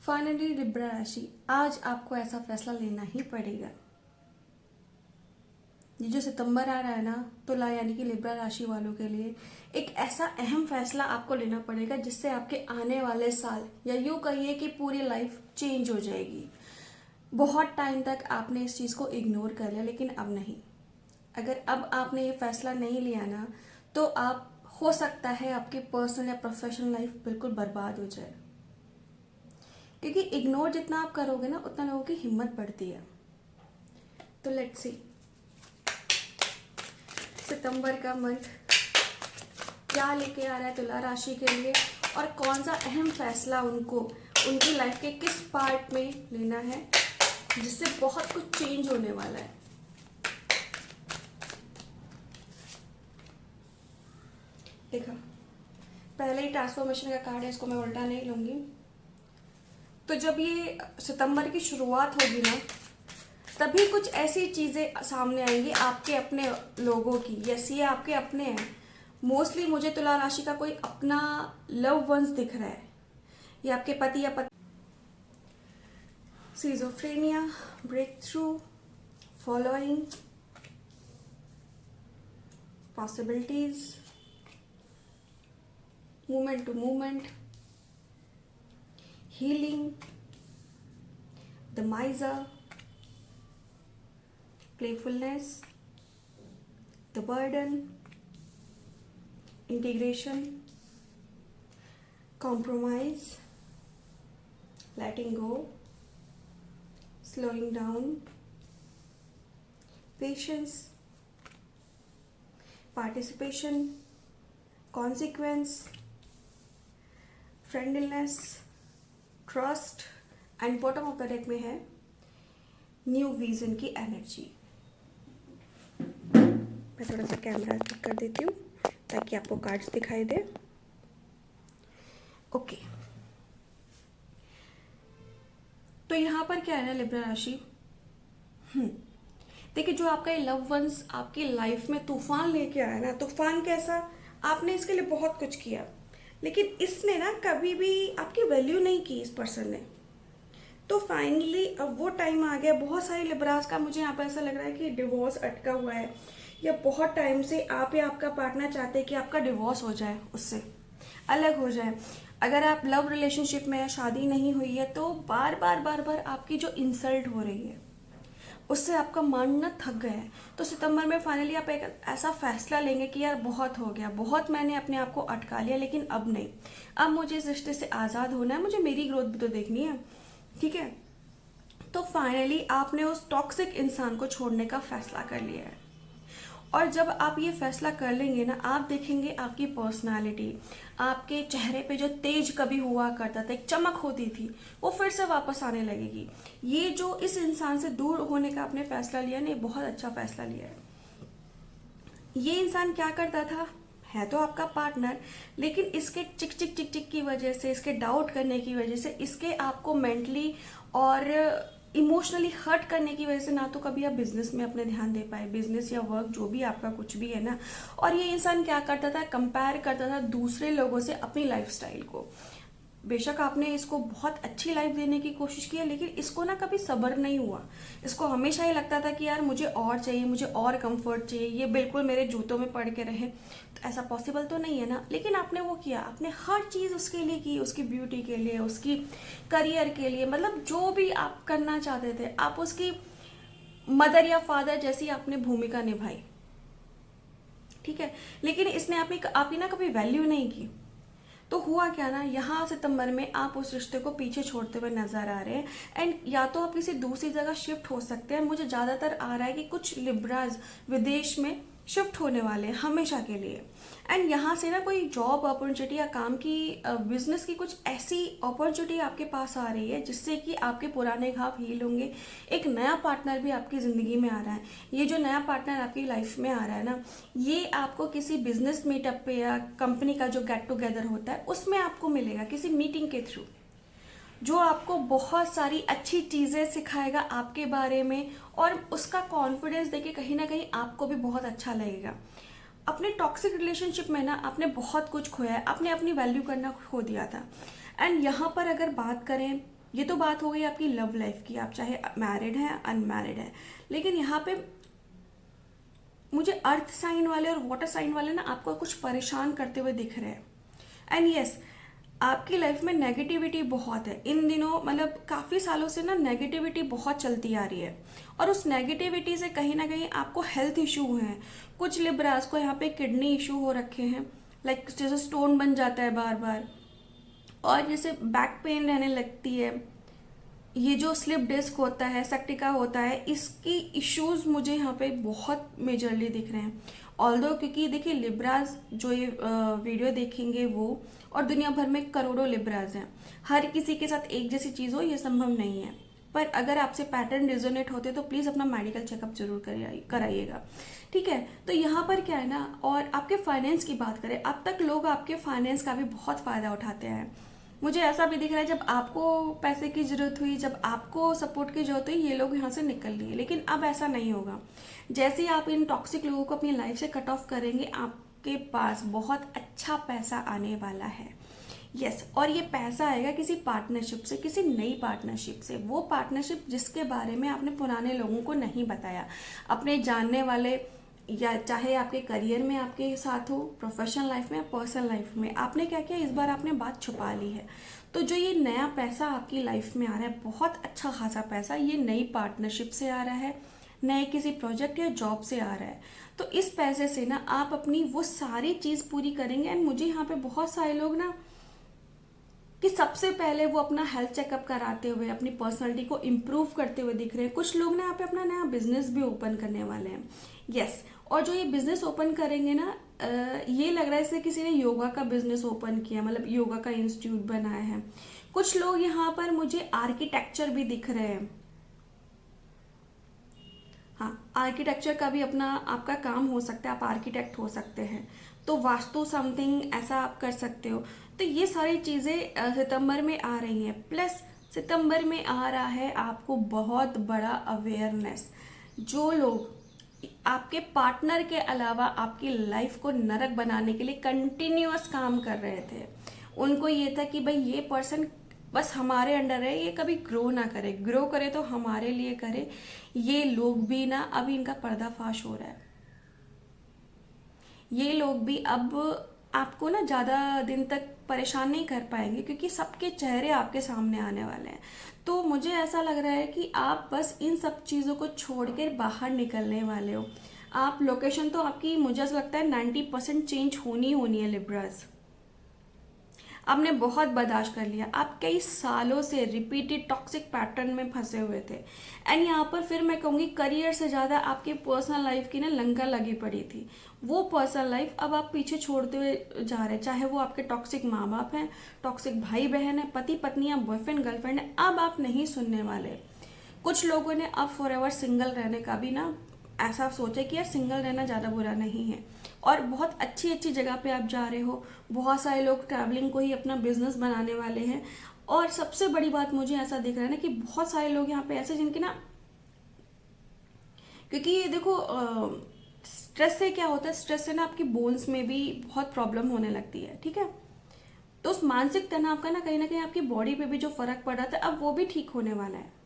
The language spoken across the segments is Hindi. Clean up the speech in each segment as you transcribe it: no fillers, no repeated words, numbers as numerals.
फाइनली लिब्रा राशि, आज आपको ऐसा फैसला लेना ही पड़ेगा। ये जो सितंबर आ रहा है ना, तुला यानी कि लिब्रा राशि वालों के लिए एक ऐसा अहम फैसला आपको लेना पड़ेगा जिससे आपके आने वाले साल या यूं कहिए कि पूरी लाइफ चेंज हो जाएगी। बहुत टाइम तक आपने इस चीज़ को इग्नोर कर लिया, लेकिन अब नहीं। अगर अब आपने ये फैसला नहीं लिया ना, तो आप हो सकता है आपकी पर्सनल या प्रोफेशनल लाइफ बिल्कुल बर्बाद हो जाए। क्योंकि इग्नोर जितना आप करोगे ना, उतना लोगों की हिम्मत बढ़ती है। तो लेट्स सी सितंबर का मंथ क्या लेके आ रहा है तुला राशि के लिए, और कौन सा अहम फैसला उनको उनकी लाइफ के किस पार्ट में लेना है जिससे बहुत कुछ चेंज होने वाला है। देखा, पहले ही ट्रांसफॉर्मेशन का कार्ड है, इसको मैं उल्टा नहीं लूंगी। तो जब ये सितंबर की शुरुआत होगी ना, तभी कुछ ऐसी चीजें सामने आएंगी आपके अपने लोगों की। यस, ये आपके अपने हैं। मोस्टली मुझे तुला राशि का कोई अपना लव वंस दिख रहा है। ये आपके पति या पति। Schizophrenia, breakthrough, following, possibilities, movement to movement, healing, the miser, playfulness, the burden, integration, compromise, letting go, slowing down, patience, participation, consequence, friendliness, trust, and bottom of the deck में है न्यू विजन की एनर्जी। मैं थोड़ा सा कैमरा सेट कर देती हूँ ताकि आपको कार्ड्स दिखाई दे। ओके, तो यहाँ पर क्या है ना लिब्रा राशि, देखिए जो आपका ये लव वंस आपकी लाइफ में तूफान लेके आया ना, तूफान कैसा, आपने इसके लिए बहुत कुछ किया, लेकिन इसने ना कभी भी आपकी वैल्यू नहीं की इस पर्सन ने। तो फाइनली अब वो टाइम आ गया। बहुत सारे लिब्रास का मुझे यहाँ पर ऐसा लग रहा है कि डिवोर्स अटका हुआ है, या बहुत टाइम से आप या आपका पार्टनर चाहते हैं कि आपका डिवोर्स हो जाए, उससे अलग हो जाए। अगर आप लव रिलेशनशिप में शादी नहीं हुई है, तो बार बार आपकी जो इंसल्ट हो रही है उससे आपका मानना थक गया है। तो सितंबर में फाइनली आप एक ऐसा फैसला लेंगे कि यार बहुत हो गया, बहुत मैंने अपने आप को अटका लिया, लेकिन अब नहीं। अब मुझे इस रिश्ते से आज़ाद होना है, मुझे मेरी ग्रोथ भी तो देखनी है, ठीक है। तो फाइनली आपने उस टॉक्सिक इंसान को छोड़ने का फैसला कर लिया है। और जब आप ये फैसला कर लेंगे ना, आप देखेंगे आपकी पर्सनालिटी, आपके चेहरे पे जो तेज कभी हुआ करता था, एक चमक होती थी, वो फिर से वापस आने लगेगी। ये जो इस इंसान से दूर होने का आपने फैसला लिया ना, बहुत अच्छा फैसला लिया है। ये इंसान क्या करता था, है तो आपका पार्टनर, लेकिन इसके चिक चिक चिक चिक की वजह से, इसके डाउट करने की वजह से, इसके आपको मेंटली और इमोशनली हर्ट करने की वजह से ना तो कभी आप बिजनेस में अपने ध्यान दे पाए, बिजनेस या वर्क जो भी आपका कुछ भी है ना। और ये इंसान क्या करता था, कंपेयर करता था दूसरे लोगों से अपनी लाइफस्टाइल को। बेशक आपने इसको बहुत अच्छी लाइफ देने की कोशिश की है, लेकिन इसको ना कभी सब्र नहीं हुआ। इसको हमेशा ये लगता था कि यार मुझे और चाहिए, मुझे और कंफर्ट चाहिए, ये बिल्कुल मेरे जूतों में पड़ के रहे। तो ऐसा पॉसिबल तो नहीं है ना, लेकिन आपने वो किया, आपने हर चीज़ उसके लिए की, उसकी ब्यूटी के लिए, उसकी करियर के लिए, मतलब जो भी आप करना चाहते थे, आप उसकी मदर या फादर जैसी आपने भूमिका निभाई, ठीक है। लेकिन इसने आपकी ना कभी वैल्यू नहीं की। तो हुआ क्या ना, यहाँ सितंबर में आप उस रिश्ते को पीछे छोड़ते हुए नजर आ रहे हैं। एंड या तो आप किसी दूसरी जगह शिफ्ट हो सकते हैं। मुझे ज़्यादातर आ रहा है कि कुछ लिब्राज विदेश में शिफ्ट होने वाले हैं हमेशा के लिए। एंड यहाँ से ना कोई जॉब अपॉर्चुनिटी या काम की, बिजनेस की कुछ ऐसी अपॉर्चुनिटी आपके पास आ रही है जिससे कि आपके पुराने घाव हील होंगे। एक नया पार्टनर भी आपकी ज़िंदगी में आ रहा है। ये जो नया पार्टनर आपकी लाइफ में आ रहा है ना, ये आपको किसी बिजनेस मीटअप पे या कंपनी का जो गेट टुगेदर होता है उसमें आपको मिलेगा, किसी मीटिंग के थ्रू, जो आपको बहुत सारी अच्छी चीज़ें सिखाएगा आपके बारे में। और उसका कॉन्फिडेंस देके कहीं ना कहीं आपको भी बहुत अच्छा लगेगा। अपने टॉक्सिक रिलेशनशिप में ना आपने बहुत कुछ खोया है, आपने अपनी वैल्यू करना खो दिया था। एंड यहाँ पर अगर बात करें ये तो बात हो गई आपकी लव लाइफ की, आप चाहे मैरिड हैं अनमैरिड हैं। लेकिन यहाँ पे मुझे अर्थ साइन वाले और वाटर साइन वाले ना आपको कुछ परेशान करते हुए दिख रहे हैं। एंड यस, आपकी लाइफ में नेगेटिविटी बहुत है इन दिनों, मतलब काफ़ी सालों से ना नेगेटिविटी बहुत चलती आ रही है। और उस नेगेटिविटी से कहीं ना कहीं आपको हेल्थ इशू हुए हैं। कुछ लिब्रास को यहाँ पे किडनी इशू हो रखे हैं, लाइक जैसे स्टोन बन जाता है बार बार, और जैसे बैक पेन रहने लगती है। ये जो स्लिप डिस्क होता है, सेक्टिका होता है, इसकी इश्यूज मुझे यहाँ पे बहुत मेजरली दिख रहे हैं। ऑल्दो क्योंकि देखिए लिब्राज जो ये वीडियो देखेंगे वो, और दुनिया भर में करोड़ों लिब्राज हैं, हर किसी के साथ एक जैसी चीज़ हो ये संभव नहीं है। पर अगर आपसे पैटर्न रिजोनेट होते तो प्लीज़ अपना मेडिकल चेकअप जरूर कराइएगा, ठीक है। तो यहाँ पर क्या है ना, और आपके फाइनेंस की बात करें, अब तक लोग आपके फाइनेंस का भी बहुत फ़ायदा उठाते हैं। मुझे ऐसा भी दिख रहा है जब आपको पैसे की ज़रूरत हुई, जब आपको सपोर्ट की ज़रूरत हुई, ये लोग यहाँ से निकल लिए। लेकिन अब ऐसा नहीं होगा। जैसे ही आप इन टॉक्सिक लोगों को अपनी लाइफ से कट ऑफ करेंगे, आपके पास बहुत अच्छा पैसा आने वाला है। यस, और ये पैसा आएगा किसी पार्टनरशिप से, किसी नई पार्टनरशिप से। वो पार्टनरशिप जिसके बारे में आपने पुराने लोगों को नहीं बताया, अपने जानने वाले, या चाहे आपके करियर में आपके साथ हो, प्रोफेशनल लाइफ में या पर्सनल लाइफ में, आपने क्या किया, इस बार आपने बात छुपा ली है। तो जो ये नया पैसा आपकी लाइफ में आ रहा है, बहुत अच्छा खासा पैसा, ये नई पार्टनरशिप से आ रहा है, नए किसी प्रोजेक्ट या जॉब से आ रहा है। तो इस पैसे से ना आप अपनी वो सारी चीज़ पूरी करेंगे। एंड मुझे यहाँ पे बहुत सारे लोग ना कि सबसे पहले वो अपना हेल्थ चेकअप कराते हुए अपनी पर्सनालिटी को इम्प्रूव करते हुए दिख रहे हैं। कुछ लोग ना यहाँ पे अपना नया बिजनेस भी ओपन करने वाले हैं। यस, और जो ये बिजनेस ओपन करेंगे ना, ये लग रहा है जैसे किसी ने योगा का बिजनेस ओपन किया, मतलब योगा का इंस्टीट्यूट बनाया है। कुछ लोग यहाँ पर मुझे आर्किटेक्चर भी दिख रहे हैं। हाँ, आर्किटेक्चर का भी अपना आपका काम हो सकता है, आप आर्किटेक्ट हो सकते हैं। तो वास्तु समथिंग ऐसा आप कर सकते हो। तो ये सारी चीज़ें सितंबर में आ रही हैं। प्लस सितंबर में आ रहा है आपको बहुत बड़ा अवेयरनेस। जो लोग आपके पार्टनर के अलावा आपकी लाइफ को नरक बनाने के लिए कंटिन्यूअस काम कर रहे थे, उनको ये था कि भाई ये पर्सन बस हमारे अंडर है, ये कभी ग्रो ना करे, ग्रो करे तो हमारे लिए करे। ये लोग भी ना अभी इनका पर्दाफाश हो रहा है। ये लोग भी अब आपको ना ज़्यादा दिन तक परेशान नहीं कर पाएंगे, क्योंकि सबके चेहरे आपके सामने आने वाले हैं। तो मुझे ऐसा लग रहा है कि आप बस इन सब चीज़ों को छोड़ कर बाहर निकलने वाले हो। आप लोकेशन तो आपकी, मुझे ऐसा लगता है 90% चेंज होनी है लिब्रास। आपने बहुत बर्दाश्त कर लिया, आप कई सालों से रिपीटेड टॉक्सिक पैटर्न में फंसे हुए थे। एंड यहाँ पर फिर मैं कहूँगी करियर से ज़्यादा आपकी पर्सनल लाइफ की ना लंका लगी पड़ी थी। वो पर्सनल लाइफ अब आप पीछे छोड़ते हुए जा रहे हैं, चाहे वो आपके टॉक्सिक माँ बाप हैं, टॉक्सिक भाई बहन है, पति पत्नी या बॉयफ्रेंड गर्लफ्रेंड है, अब आप नहीं सुनने वाले। कुछ लोगों ने अब फॉर एवर सिंगल रहने का भी ना ऐसा सोचा कि यार सिंगल रहना ज़्यादा बुरा नहीं है, और बहुत अच्छी अच्छी जगह पे आप जा रहे हो। बहुत सारे लोग ट्रैवलिंग को ही अपना बिजनेस बनाने वाले हैं। और सबसे बड़ी बात मुझे ऐसा दिख रहा है ना कि बहुत सारे लोग यहाँ पे ऐसे जिनके ना, क्योंकि ये देखो स्ट्रेस से क्या होता है, स्ट्रेस से ना आपकी बोन्स में भी बहुत प्रॉब्लम होने लगती है, ठीक है। तो उस मानसिक तनाव का ना कहीं आपकी बॉडी पे भी जो फर्क पड़ रहा था, अब वो भी ठीक होने वाला है।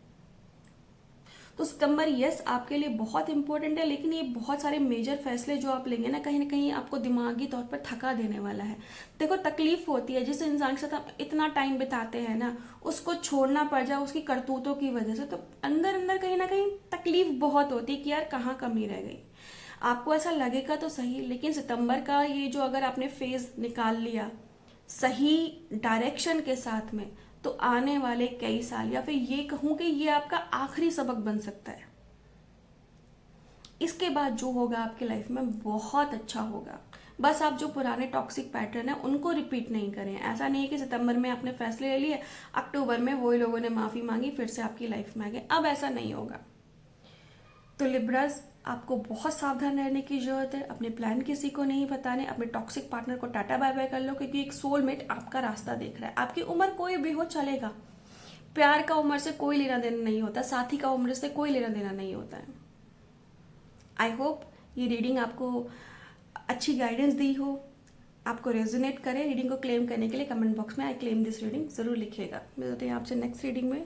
तो सितंबर यस आपके लिए बहुत इंपॉर्टेंट है, लेकिन ये बहुत सारे मेजर फैसले जो आप लेंगे ना कहीं आपको दिमागी तौर पर थका देने वाला है। देखो तकलीफ होती है, जिस इंसान के साथ आप इतना टाइम बिताते हैं ना, उसको छोड़ना पड़ जाए उसकी करतूतों की वजह से, तो अंदर अंदर कहीं ना कहीं तकलीफ बहुत होती है कि यार कहाँ कमी रह गई। आपको ऐसा लगेगा तो सही, लेकिन सितंबर का ये जो अगर आपने फेज निकाल लिया सही डायरेक्शन के साथ में, तो आने वाले कई साल, या फिर ये कहूं कि ये आपका आखिरी सबक बन सकता है। इसके बाद जो होगा आपकी लाइफ में बहुत अच्छा होगा। बस आप जो पुराने टॉक्सिक पैटर्न है उनको रिपीट नहीं करें। ऐसा नहीं है कि सितंबर में आपने फैसले ले लिए, अक्टूबर में वही लोगों ने माफी मांगी फिर से आपकी लाइफ में आ गए, अब ऐसा नहीं होगा। तो लिब्रास आपको बहुत सावधान रहने की जरूरत है। अपने प्लान किसी को नहीं बताने, अपने टॉक्सिक पार्टनर को टाटा बाय बाय कर लो, क्योंकि एक सोलमेट आपका रास्ता देख रहा है। आपकी उम्र कोई भी हो चलेगा, प्यार का उम्र से कोई लेना देना नहीं होता, साथी का उम्र से कोई लेना देना नहीं होता है। आई होप ये रीडिंग आपको अच्छी गाइडेंस दी हो। आपको रेजोनेट करे रीडिंग को क्लेम करने के लिए कमेंट बॉक्स में आई क्लेम दिस रीडिंग ज़रूर लिखिएगा। मिलते हैं आपसे नेक्स्ट रीडिंग में।